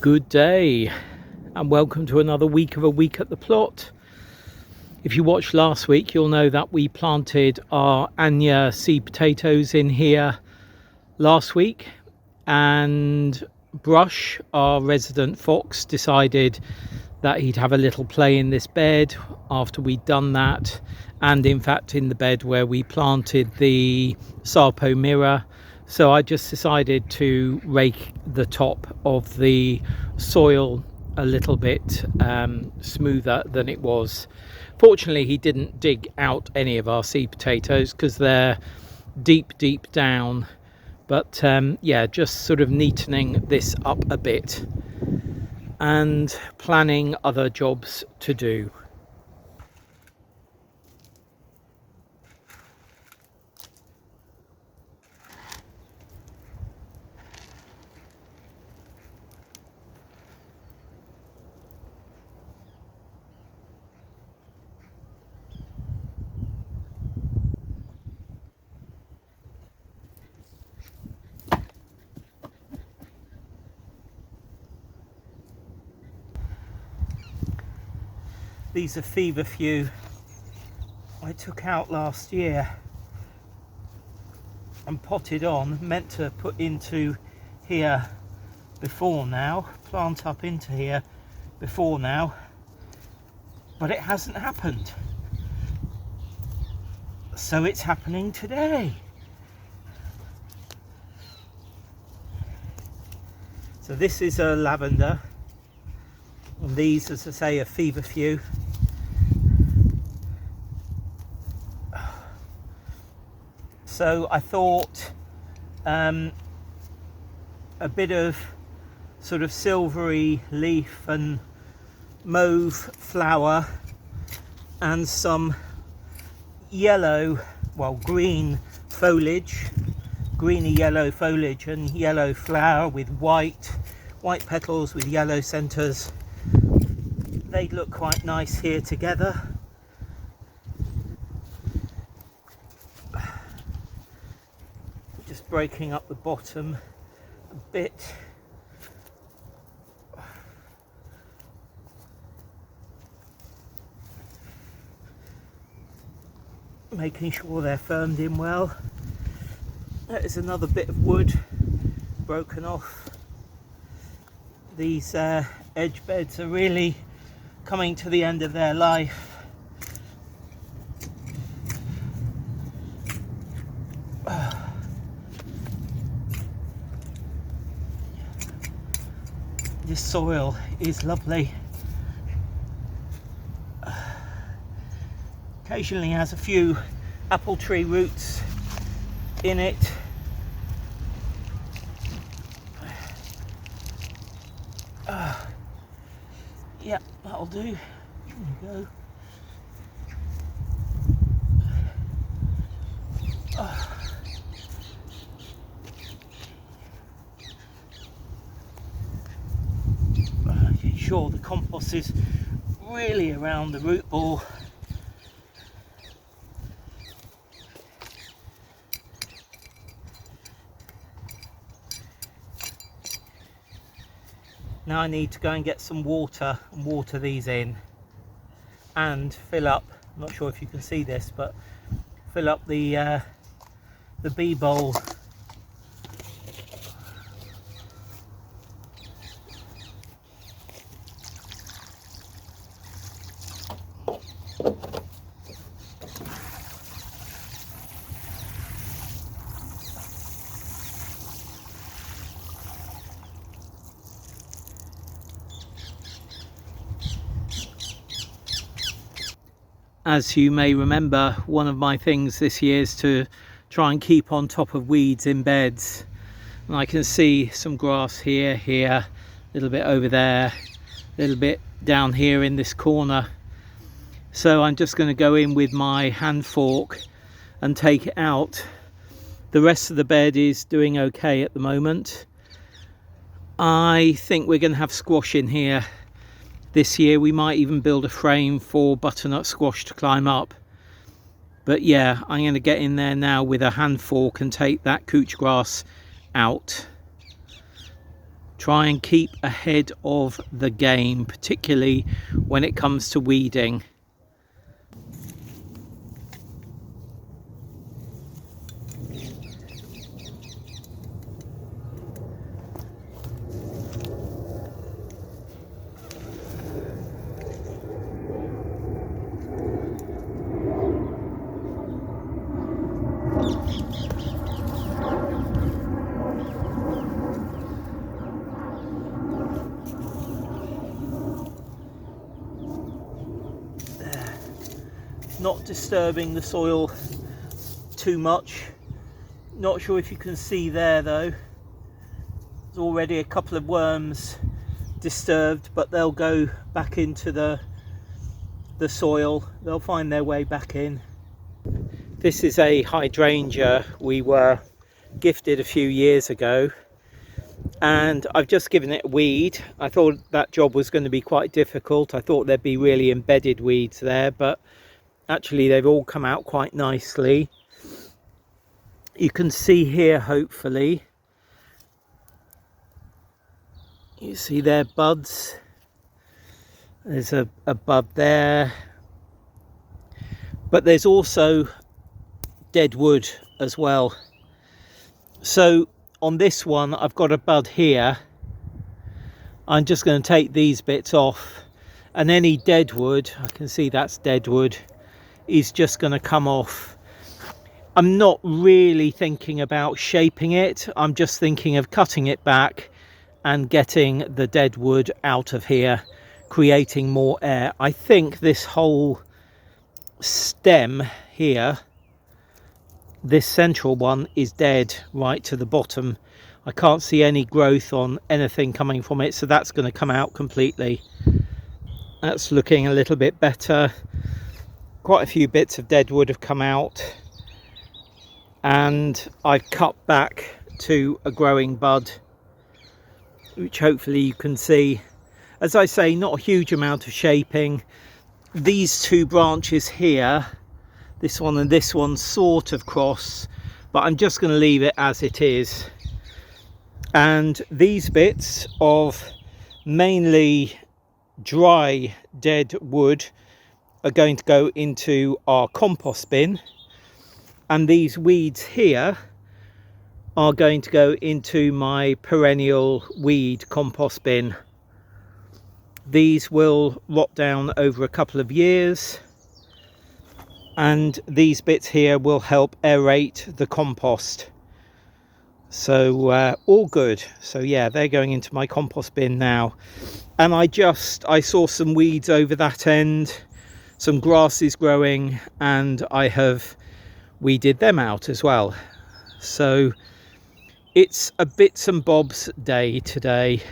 Good day and welcome to another week of A Week at the Plot. If you watched last week, you'll know that we planted our Anya seed potatoes in here last week, and Brush, our resident fox, decided that he'd have a little play in this bed after we'd done that, and in fact in the bed where we planted the Sarpo mirror. So I just decided to rake the top of the soil a little bit smoother than it was. Fortunately, he didn't dig out any of our seed potatoes because they're deep down. But yeah, just sort of neatening this up a bit and planning other jobs to do. These are Feverfew I took out last year and potted on, meant to put into here before now, plant up into here before now, but it hasn't happened. So it's happening today. So this is a lavender, and these, as I say, are Feverfew. So I thought a bit of sort of silvery leaf and mauve flower and some yellow, well, green foliage, greeny yellow foliage and yellow flower with white petals with yellow centers. They'd look quite nice here together. Just breaking up the bottom a bit. Making sure they're firmed in well. There's another bit of wood broken off. These edge beds are really coming to the end of their life. This soil is lovely. Occasionally has a few apple tree roots in it. Yeah, that'll do. There we go. Making sure the compost is really around the root ball. Now I need to go and get some water and water these in and fill up, I'm not sure if you can see this, but fill up the bee bowl. As you may remember, one of my things this year is to try and keep on top of weeds in beds. And I can see some grass here, a little bit over there, a little bit down here in this corner. So I'm just going to go in with my hand fork and take it out. The rest of the bed is doing okay at the moment. I think we're going to have squash in here this year. We might even build a frame for butternut squash to climb up. But yeah, I'm going to get in there now with a hand fork and take that couch grass out. try and keep ahead of the game, particularly when it comes to weeding. Not disturbing the soil too much. Not sure if you can see there though, there's already a couple of worms disturbed, but they'll go back into the soil. They'll find their way back in. This is a hydrangea we were gifted a few years ago, and I've just given it a weed. I thought that job was going to be quite difficult. I thought there'd be really embedded weeds there, but actually they've all come out quite nicely. You can see here, hopefully, you see their buds. There's a bud there, but there's also dead wood as well. So on this one I've got a bud here. I'm just going to take these bits off, and any dead wood, I can see that's dead wood, is just going to come off. I'm not really thinking about shaping it, I'm just thinking of cutting it back and getting the dead wood out of here, creating more air. I think this whole stem here, this central one, is dead right to the bottom. I can't see any growth on anything coming from it, so that's going to come out completely. That's looking a little bit better. Quite a few bits of dead wood have come out, and I've cut back to a growing bud, which hopefully you can see. As I say, not a huge amount of shaping. These two branches here, this one and this one, sort of cross, but I'm just going to leave it as it is. And these bits of mainly dry dead wood are going to go into our compost bin, and these weeds here are going to go into my perennial weed compost bin. These will rot down over a couple of years, and these bits here will help aerate the compost. So all good. So yeah, they're going into my compost bin now. And I saw some weeds over that end, some grasses growing, and I have weeded them out as well. So it's a bits and bobs day today.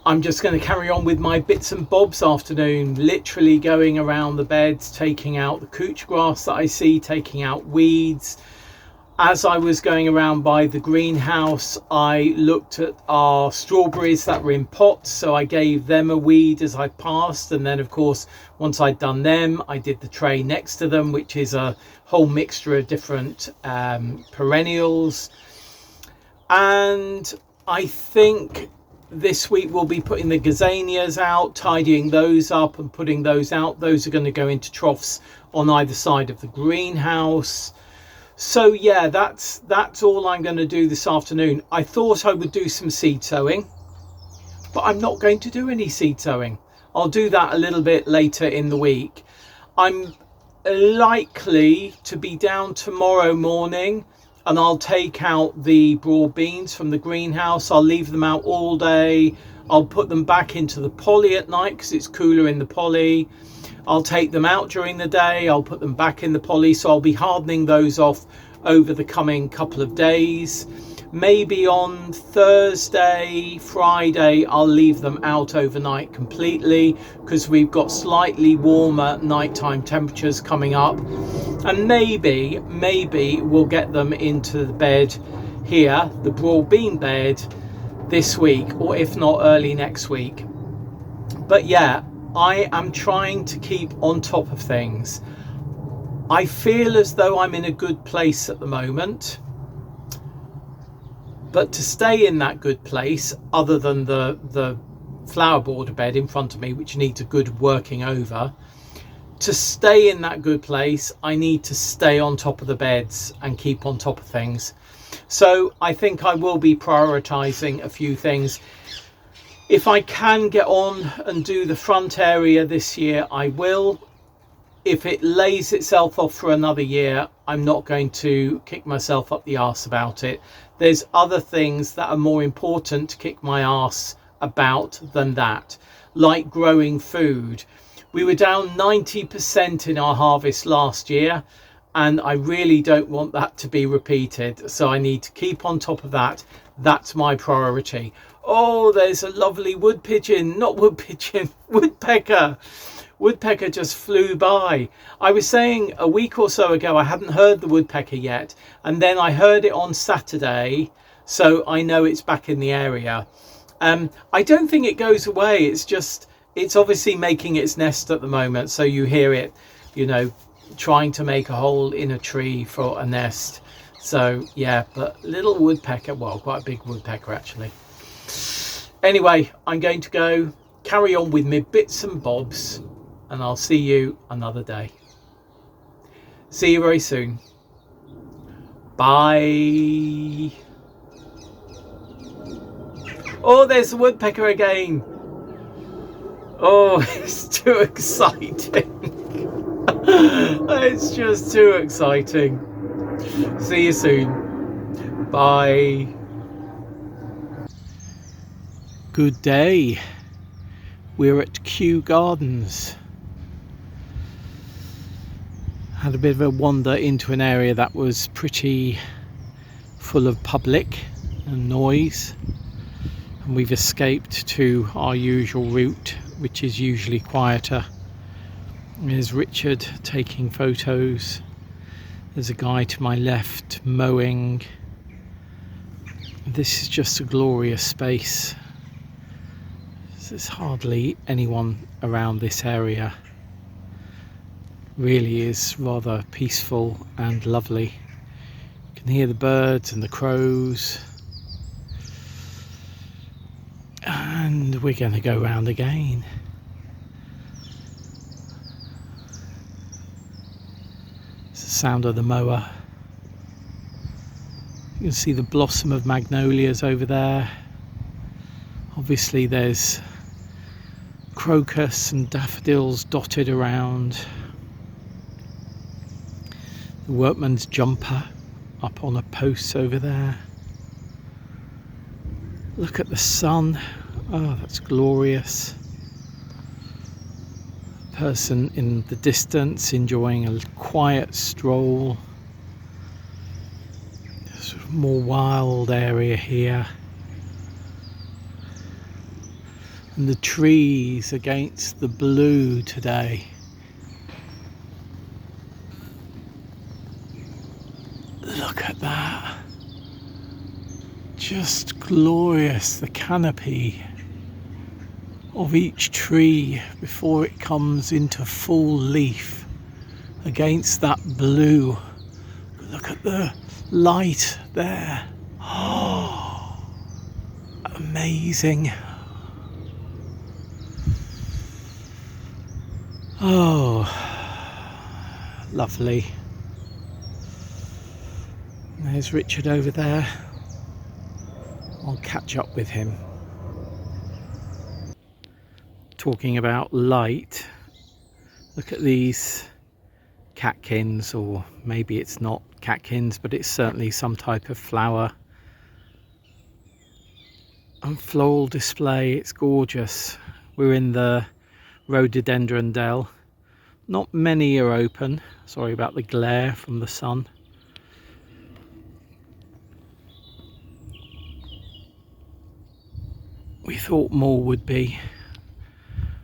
I'm just going to carry on with my bits and bobs afternoon, literally going around the beds, taking out the couch grass that I see, taking out weeds. As I was going around by the greenhouse, I looked at our strawberries that were in pots, so I gave them a weed as I passed. And then of course, once I'd done them, I did the tray next to them, which is a whole mixture of different perennials. And I think this week we'll be putting the gazanias out, tidying those up and putting those out. Those are going to go into troughs on either side of the greenhouse. So yeah, that's all I'm going to do this afternoon. I thought I would do some seed sowing, but I'm not going to do any seed sowing. I'll do that a little bit later in the week. I'm likely to be down tomorrow morning, and I'll take out the broad beans from the greenhouse. I'll leave them out all day. I'll put them back into the poly at night because it's cooler in the poly. I'll take them out during the day. I'll put them back in the poly. So I'll be hardening those off over the coming couple of days. Maybe on Thursday, Friday, I'll leave them out overnight completely because we've got slightly warmer nighttime temperatures coming up. And maybe we'll get them into the bed here, the broad bean bed, this week, or if not early next week. But yeah, I am trying to keep on top of things. I feel as though I'm in a good place at the moment, But to stay in that good place, other than the flower border bed in front of me, which needs a good working over, to stay in that good place, I need to stay on top of the beds and keep on top of things. So I think I will be prioritizing a few things. If I can get on and do the front area this year, I will. If it lays itself off for another year, I'm not going to kick myself up the arse about it. There's other things that are more important to kick my arse about than that, like growing food. We were down 90% in our harvest last year, and I really don't want that to be repeated. So I need to keep on top of that. That's my priority. Oh, there's a lovely wood pigeon, not wood pigeon, woodpecker. Woodpecker just flew by. I was saying a week or so ago I hadn't heard the woodpecker yet, and then I heard it on Saturday, so I know it's back in the area. I don't think it goes away. It's obviously making its nest at the moment, so you hear it, you know, trying to make a hole in a tree for a nest. So yeah, but little woodpecker, well, quite a big woodpecker actually. Anyway, I'm going to go carry on with my bits and bobs, and I'll see you another day. See you very soon. Bye. Oh, there's the woodpecker again. Oh, it's too exciting. It's just too exciting. See you soon. Bye. Good day. We're at Kew Gardens. Had a bit of a wander into an area that was pretty full of public and noise, and we've escaped to our usual route, which is usually quieter. There's Richard taking photos. There's a guy to my left mowing. This is just a glorious space. There's hardly anyone around this area. Really is rather peaceful and lovely. You can hear the birds and the crows. And we're going to go round again. It's the sound of the mower. You can see the blossom of magnolias over there. Obviously there's crocus and daffodils dotted around. The workman's jumper up on a post over there. Look at the sun. Oh, that's glorious. Person in the distance enjoying a quiet stroll. There's a more wild area here. And the trees against the blue today. Look at that. Just glorious, the canopy of each tree before it comes into full leaf against that blue. Look at the light there. Oh, amazing. Oh, lovely. There's Richard over there. I'll catch up with him. Talking about light, look at these catkins, or maybe it's not catkins, but it's certainly some type of flower. On floral display, it's gorgeous. We're in the rhododendron dell. Not many are open. Sorry about the glare from the sun. We thought more would be.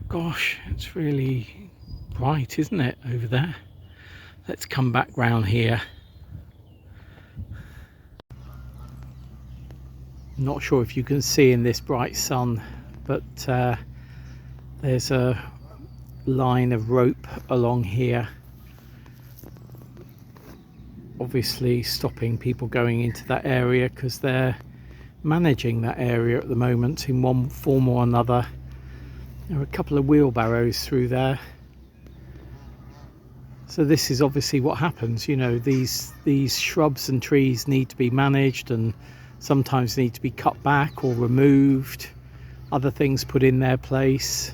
Gosh, it's really bright, isn't it, over there? Let's come back round here. Not sure if you can see in this bright sun, but there's a line of rope along here, obviously stopping people going into that area because they're managing that area at the moment in one form or another. There are a couple of wheelbarrows through there. So this is obviously what happens, you know, these shrubs and trees need to be managed and sometimes need to be cut back or removed, other things put in their place.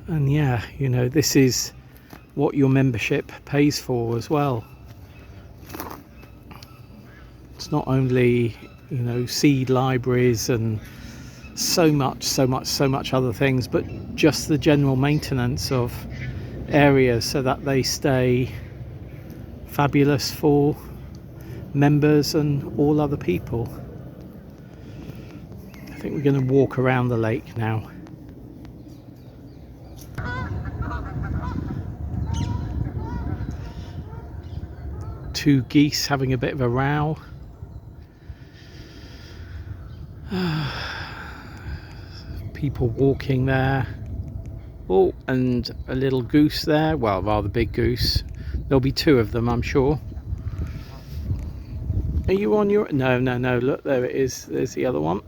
And yeah, you know, this is what your membership pays for as well. It's not only, you know, seed libraries and so much other things, but just the general maintenance of areas so that they stay fabulous for members and all other people. I think we're going to walk around the lake now. Two geese having a bit of a row. People walking there. Oh, and a little goose there. Well, rather big goose. There'll be two of them, I'm sure. Are you on your... No. Look, there it is. There's the other one.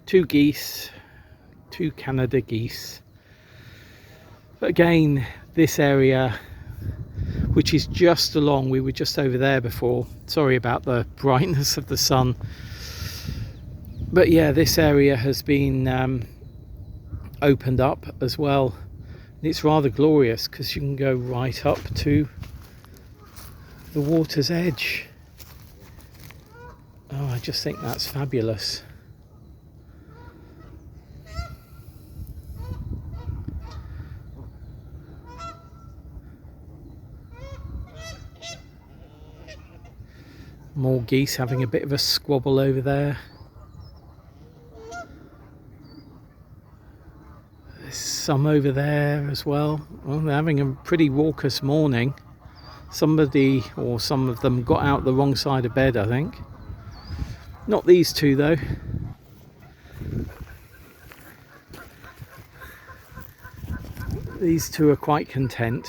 Two geese. Two Canada geese. But again, this area, which is just along... We were just over there before. Sorry about the brightness of the sun. But yeah, this area has been opened up as well. And it's rather glorious because you can go right up to the water's edge. Oh, I just think that's fabulous. More geese having a bit of a squabble over there. Some over there as well. Well, they're having a pretty raucous morning. Somebody or some of them got out the wrong side of bed, I think. Not these two though. These two are quite content.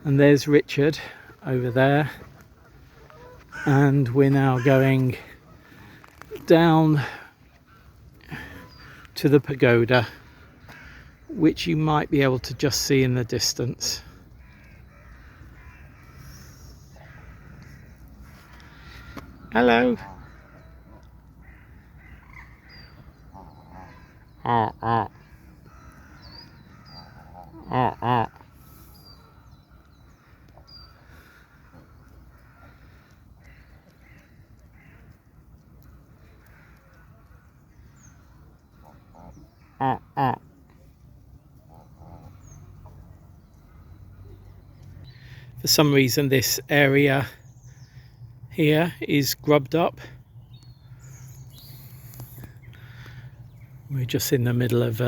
And there's Richard over there. And we're now going down to the pagoda, which you might be able to just see in the distance. Hello. For some reason this area here is grubbed up. We're just in the middle of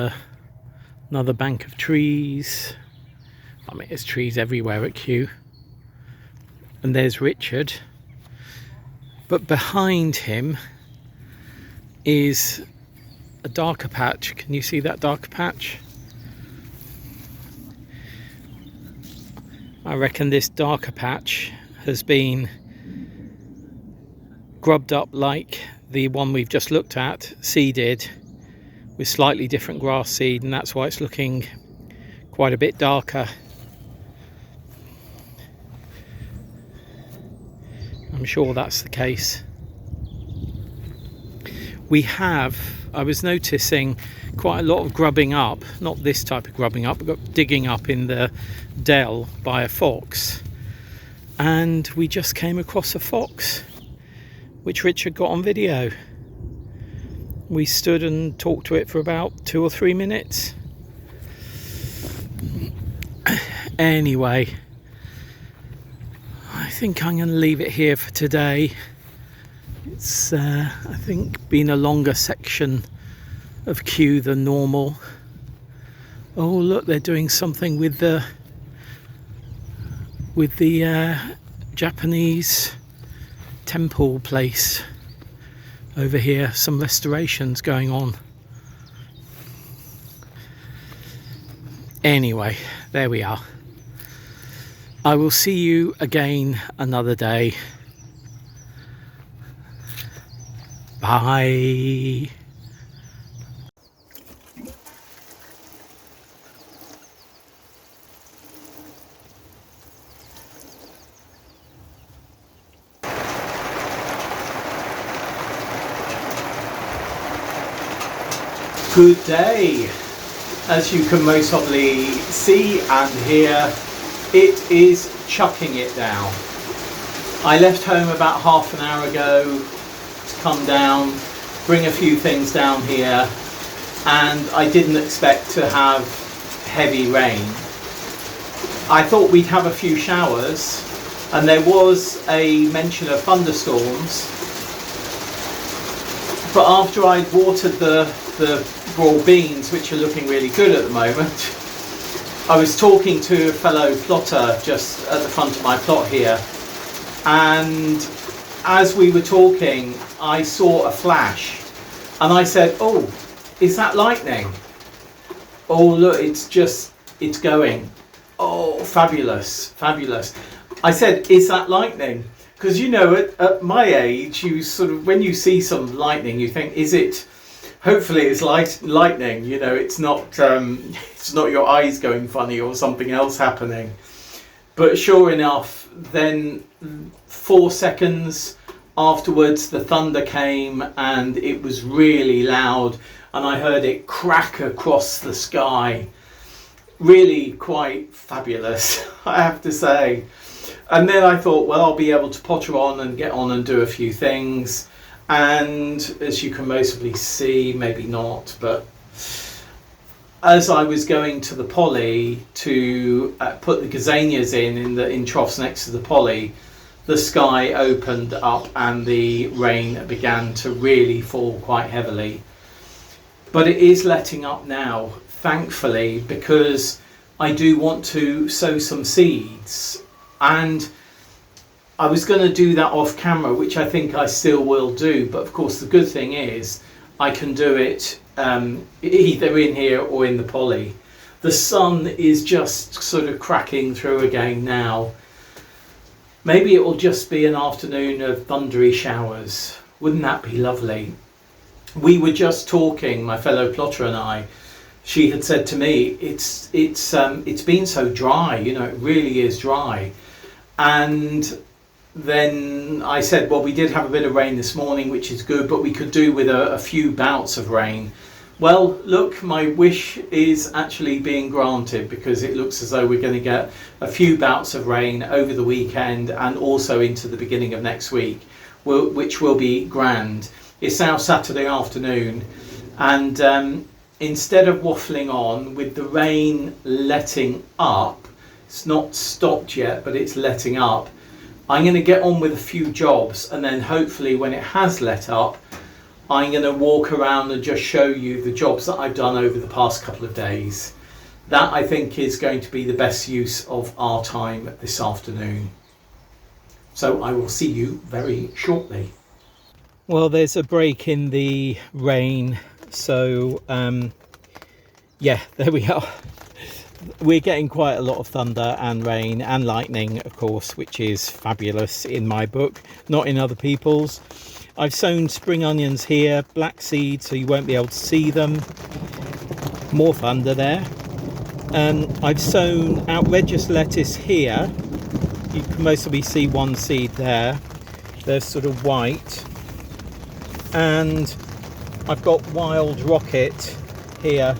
another bank of trees. I mean, there's trees everywhere at Kew. And there's Richard. But behind him is a darker patch. Can you see that darker patch? I reckon this darker patch has been grubbed up like the one we've just looked at, seeded with slightly different grass seed, and that's why it's looking quite a bit darker. I'm sure that's the case. We have, I was noticing quite a lot of grubbing up, not this type of grubbing up, but digging up in the dell by a fox. And we just came across a fox, which Richard got on video. We stood and talked to it for about 2 or 3 minutes. Anyway, I think I'm going to leave it here for today. It's, I think, been a longer section of Kew than normal. Oh, look, they're doing something with the Japanese temple place over here. Some restorations going on. Anyway, there we are. I will see you again another day. Bye. Good day. As you can most probably see and hear, it is chucking it down. I left home about half an hour ago to come down, bring a few things down here, and I didn't expect to have heavy rain. I thought we'd have a few showers, and there was a mention of thunderstorms, but after I'd watered the raw beans, which are looking really good at the moment, I was talking to a fellow plotter just at the front of my plot here, and as we were talking I saw a flash and I said, "Oh, is that lightning? Oh look, it's going. Oh, fabulous, fabulous." I said, "Is that lightning?" Because you know, at my age, you sort of, when you see some lightning, you think, is it, hopefully it's lightning, you know, it's not your eyes going funny or something else happening. But sure enough, then 4 seconds afterwards the thunder came and it was really loud and I heard it crack across the sky. Really quite fabulous, I have to say. And then I thought, well, I'll be able to potter on and get on and do a few things. And as you can mostly see, maybe not, but as I was going to the poly to put the gazanias in troughs next to the poly, the sky opened up and the rain began to really fall quite heavily. But it is letting up now, thankfully, because I do want to sow some seeds. And I was going to do that off camera, which I think I still will do, but of course the good thing is I can do it either in here or in the poly. The sun is just sort of cracking through again now. Maybe it will just be an afternoon of thundery showers. Wouldn't that be lovely? We were just talking, my fellow plotter and I. She had said to me, it's been so dry, you know, it really is dry. And then I said, well, we did have a bit of rain this morning, which is good, but we could do with a few bouts of rain. Well, look, my wish is actually being granted, because it looks as though we're going to get a few bouts of rain over the weekend and also into the beginning of next week, which will be grand. It's now Saturday afternoon, and instead of waffling on with the rain letting up, it's not stopped yet, but it's letting up, I'm going to get on with a few jobs, and then hopefully when it has let up, I'm going to walk around and just show you the jobs that I've done over the past couple of days. That, I think, is going to be the best use of our time this afternoon. So I will see you very shortly. Well, there's a break in the rain, so yeah, there we are. We're getting quite a lot of thunder and rain and lightning, of course, which is fabulous in my book, not in other people's. I've sown spring onions here, black seed, so you won't be able to see them. More thunder there. I've sown outrageous lettuce here. You can mostly see one seed there. They're sort of white. And I've got wild rocket here.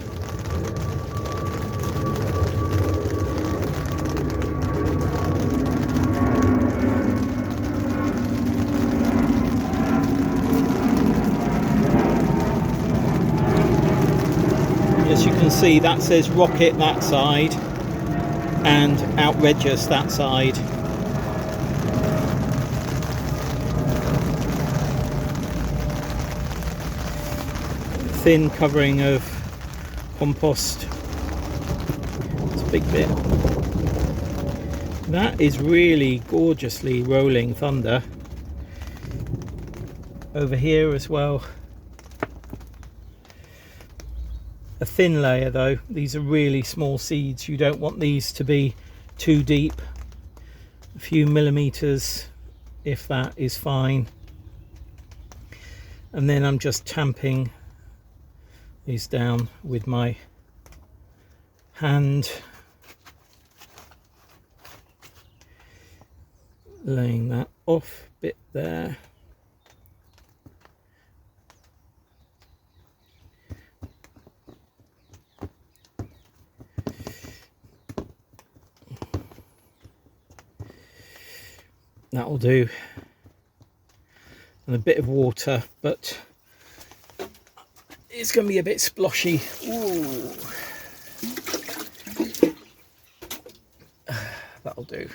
As you can see, that says rocket that side and outrageous that side. Thin covering of compost. It's a big bit. That is really gorgeously rolling thunder. Over here as well. A thin layer though. These are really small seeds. You don't want these to be too deep. A few millimeters, if that, is fine. And then I'm just tamping these down with my hand, laying that off bit there. That'll do. And a bit of water, but it's going to be a bit sploshy. Ooh. That'll do.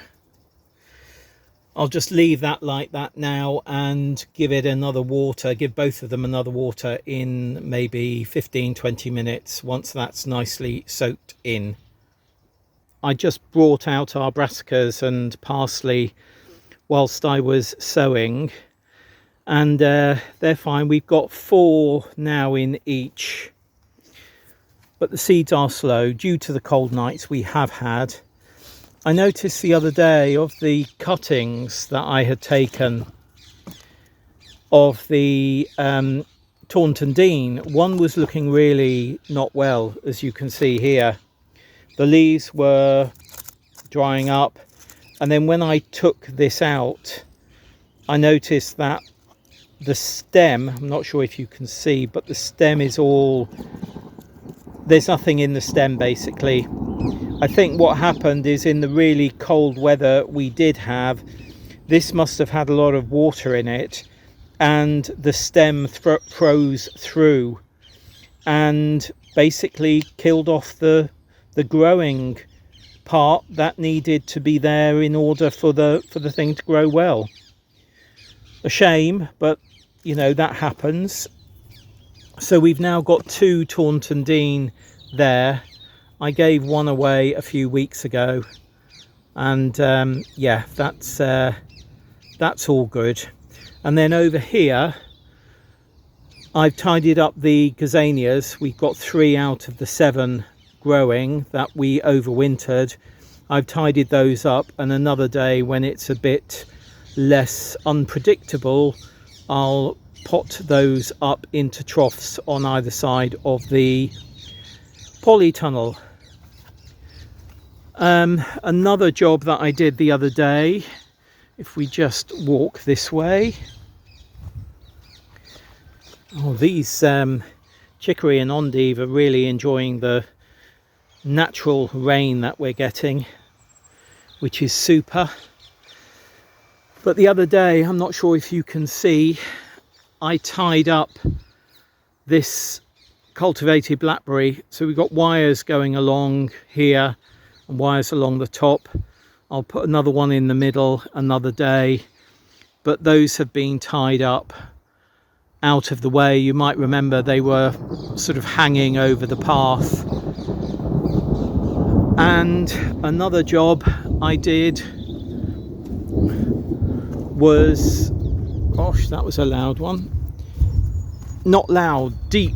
I'll just leave that like that now and give it another water, give both of them another water in maybe 15-20 minutes once that's nicely soaked in. I just brought out our brassicas and parsley whilst I was sowing, and they're fine. We've got 4 now in each, but the seeds are slow due to the cold nights we have had. I noticed the other day of the cuttings that I had taken of the Taunton Dean, one was looking really not well, as you can see here. The leaves were drying up, and then when I took this out, I noticed that the stem, I'm not sure if you can see, but the stem is all, there's nothing in the stem basically. I think what happened is in the really cold weather we did have, this must have had a lot of water in it, and the stem froze through and basically killed off the growing part that needed to be there in order for the thing to grow well. A shame, but you know, that happens. So we've now got 2 Taunton Dean there. I gave one away a few weeks ago, and yeah, that's all good. And then over here I've tidied up the gazanias. We've got 3 out of the 7 growing that we overwintered. I've tidied those up, and another day when it's a bit less unpredictable, I'll pot those up into troughs on either side of the polytunnel. Another job that I did the other day, if we just walk this way, oh, these chicory and endive are really enjoying the natural rain that we're getting, which is super. But the other day, I'm not sure if you can see, I tied up this cultivated blackberry. So we've got wires going along here and wires along the top. I'll put another one in the middle another day, but those have been tied up out of the way. You might remember they were sort of hanging over the path. And another job I did was, gosh, that was a loud one. Not loud, deep.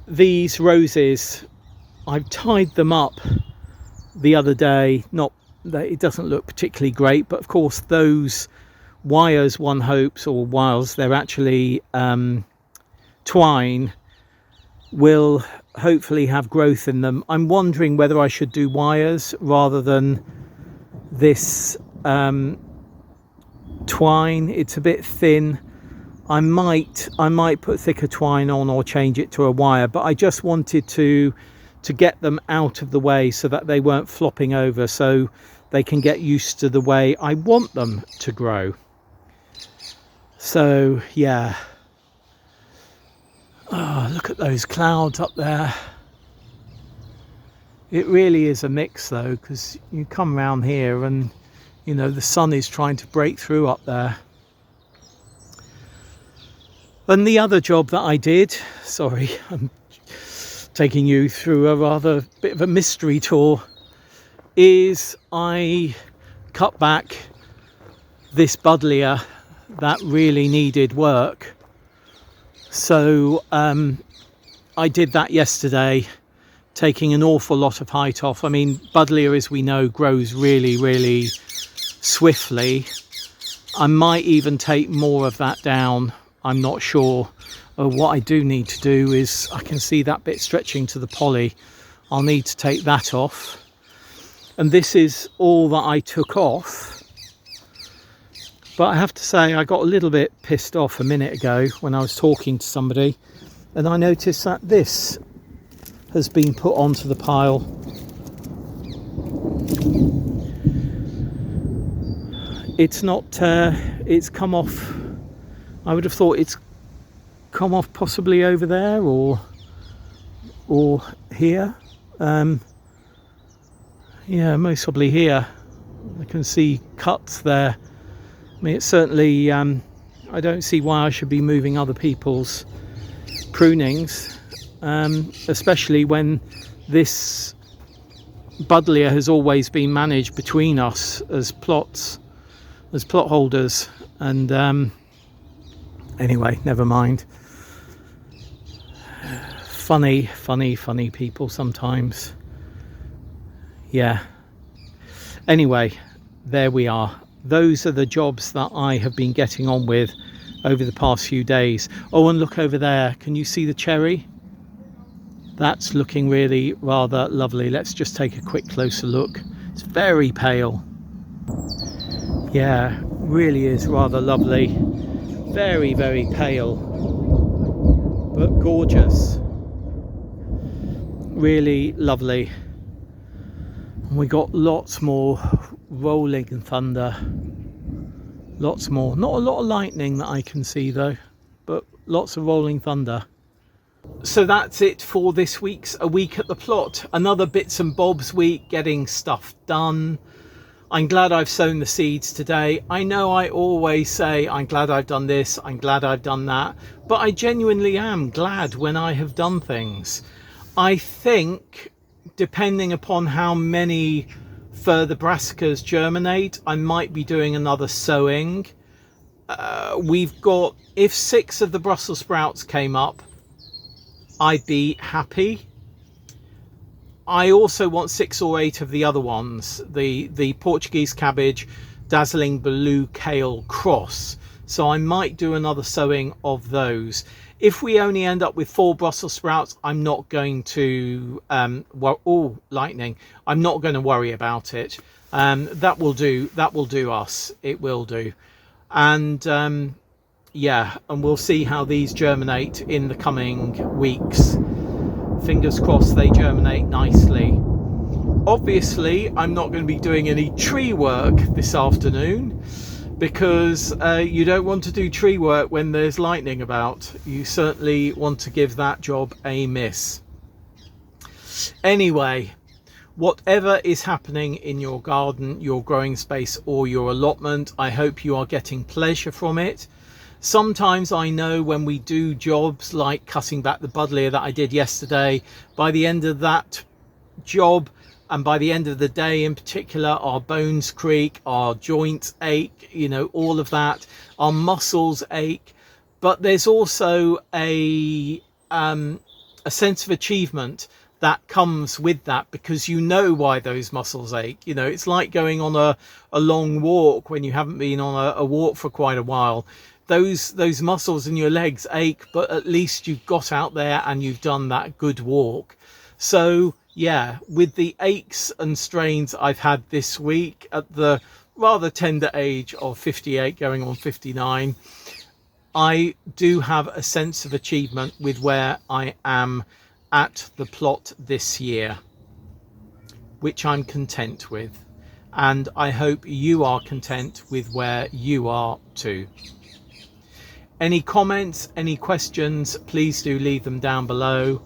These roses, I've tied them up the other day. Not that it doesn't look particularly great, but of course those wires, one hopes, or wires, they're actually twine, will hopefully have growth in them. I'm wondering whether I should do wires rather than this twine. It's a bit thin. I might put thicker twine on or change it to a wire, but I just wanted to get them out of the way so that they weren't flopping over, so they can get used to the way I want them to grow. So yeah. Oh, look at those clouds up there. It really is a mix though, because you come around here and you know the sun is trying to break through up there. And the other job that I did, sorry, I'm taking you through a rather bit of a mystery tour, is I cut back this buddleia that really needed work. So I did that yesterday, taking an awful lot of height off. I mean, buddleia, as we know, grows really swiftly. I might even take more of that down. I'm not sure. What I do need to do is, I can see that bit stretching to the poly. I'll need to take that off. And this is all that I took off. But I have to say, I got a little bit pissed off a minute ago when I was talking to somebody, and I noticed that this has been put onto the pile. It's not, it's come off. I would have thought it's come off possibly over there or here. Yeah, most probably here. I can see cuts there. I mean, it's certainly, I don't see why I should be moving other people's prunings, especially when this buddleia has always been managed between us as plots, as plot holders. And anyway, never mind. Funny people sometimes. Yeah. Anyway, there we are. Those are the jobs that I have been getting on with over the past few days. Oh, and look over there. Can you see the cherry? That's looking really rather lovely. Let's just take a quick closer look. It's very pale. Yeah, really is rather lovely. Very, very pale, but gorgeous. Really lovely. And we got lots more rolling thunder. Lots more. Not a lot of lightning that I can see though, but lots of rolling thunder. So that's it for this week's A Week at the Plot. Another bits and bobs week, getting stuff done. I'm glad I've sown the seeds today. I know I always say I'm glad I've done this, I'm glad I've done that, but I genuinely am glad when I have done things. I think, depending upon how many further brassicas germinate, I might be doing another sowing. We've got, if 6 of the Brussels sprouts came up, I'd be happy. I also want 6 or 8 of the other ones, the Portuguese cabbage, dazzling blue kale cross. So I might do another sowing of those. If we only end up with 4 Brussels sprouts, I'm not going to, oh, lightning. I'm not going to worry about it. That will do. That will do us. It will do. And yeah, and we'll see how these germinate in the coming weeks. Fingers crossed they germinate nicely. Obviously, I'm not going to be doing any tree work this afternoon, because you don't want to do tree work when there's lightning about. You certainly want to give that job a miss. Anyway, whatever is happening in your garden, your growing space or your allotment, I hope you are getting pleasure from it. Sometimes I know when we do jobs like cutting back the buddleia that I did yesterday, by the end of that job, and by the end of the day in particular, our bones creak, our joints ache, you know, all of that, our muscles ache. But there's also a sense of achievement that comes with that, because you know why those muscles ache. You know, it's like going on a long walk when you haven't been on a walk for quite a while. Those muscles in your legs ache, but at least you've got out there and you've done that good walk. So yeah, with the aches and strains I've had this week at the rather tender age of 58 going on 59, I do have a sense of achievement with where I am at the plot this year, which I'm content with, and I hope you are content with where you are too. Any comments, any questions, please do leave them down below.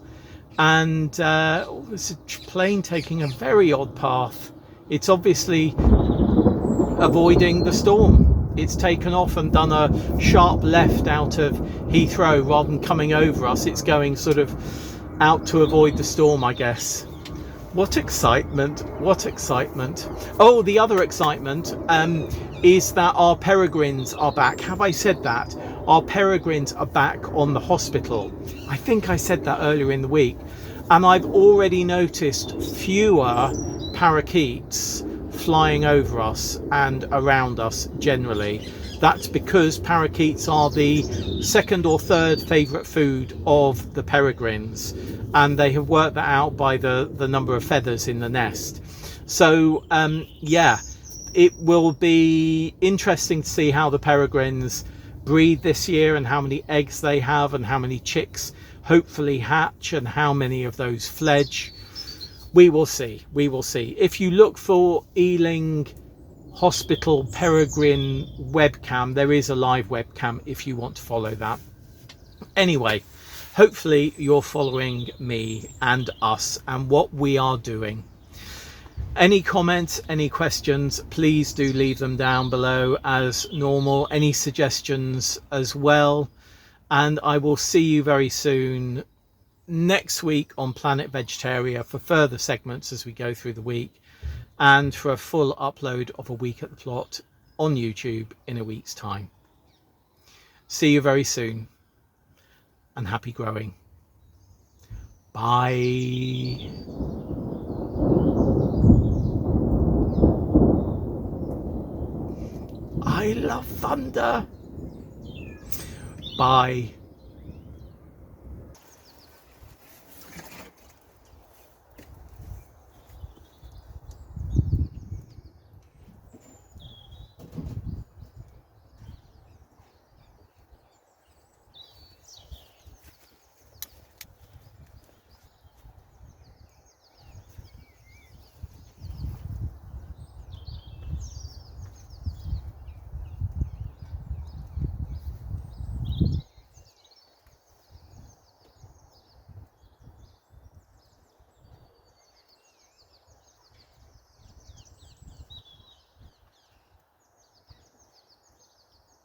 And there's a plane taking a very odd path. It's obviously avoiding the storm. It's taken off and done a sharp left out of Heathrow rather than coming over us. It's going sort of out to avoid the storm, I guess. What excitement, what excitement. Oh, the other excitement is that our peregrines are back. Have I said that? Our peregrines are back on the hospital. I think I said that earlier in the week. And I've already noticed fewer parakeets flying over us and around us generally. That's because parakeets are the second or third favourite food of the peregrines, and they have worked that out by the number of feathers in the nest. So yeah, it will be interesting to see how the peregrines breed this year, and how many eggs they have, and how many chicks hopefully hatch, and how many of those fledge. We will see. We will see. If you look for Ealing Hospital Peregrine webcam, there is a live webcam if you want to follow that. Anyway, hopefully you're following me and us and what we are doing. Any comments, any questions, please do leave them down below as normal. Any suggestions as well. And I will see you very soon next week on Planet Vegetaria for further segments as we go through the week, and for a full upload of A Week at the Plot on YouTube in a week's time. See you very soon, and happy growing. Bye. I love thunder. Bye.